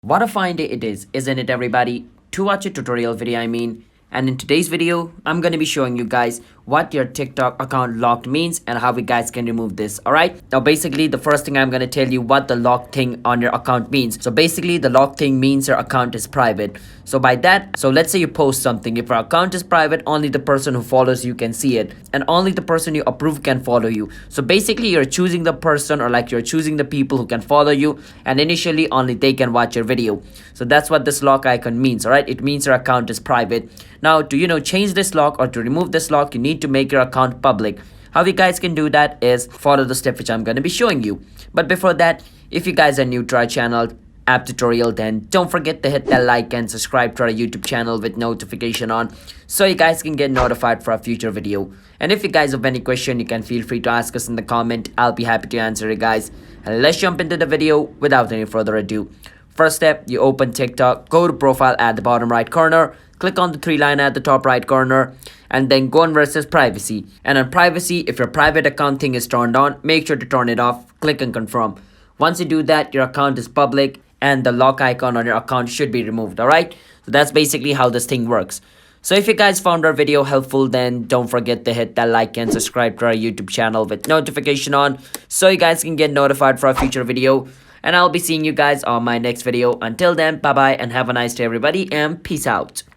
What a fine day it is, isn't it everybody? To watch a tutorial video and in today's video, I'm going to be showing you guys what your TikTok account locked means and how we guys can remove this, alright? Now basically, the first thing I'm going to tell you what the lock thing on your account means. So basically, the lock thing means your account is private. So by that, so let's say you post something. If your account is private, only the person who follows you can see it. And only the person you approve can follow you. So basically, you're choosing the person or like you're choosing the people who can follow you. And initially, only they can watch your video. So that's what this lock icon means, alright? It means your account is private. Now, to change this lock or to remove this lock, you need to make your account public. How you guys can do that is follow the step which I'm going to be showing you. But before that, if you guys are new to our channel, app tutorial, then don't forget to hit that like and subscribe to our YouTube channel with notification on so you guys can get notified for a future video. And if you guys have any question, you can feel free to ask us in the comment. I'll be happy to answer it, guys. And let's jump into the video without any further ado. First step, you open TikTok, go to profile at the bottom right corner, click on the three line at the top right corner, and then go on versus privacy. And on privacy, if your private account thing is turned on, make sure to turn it off, click and confirm. Once you do that, your account is public and the lock icon on your account should be removed, alright? So that's basically how this thing works. So if you guys found our video helpful, then don't forget to hit that like and subscribe to our YouTube channel with notification on so you guys can get notified for a future video. And I'll be seeing you guys on my next video. Until then, bye bye and have a nice day everybody and peace out.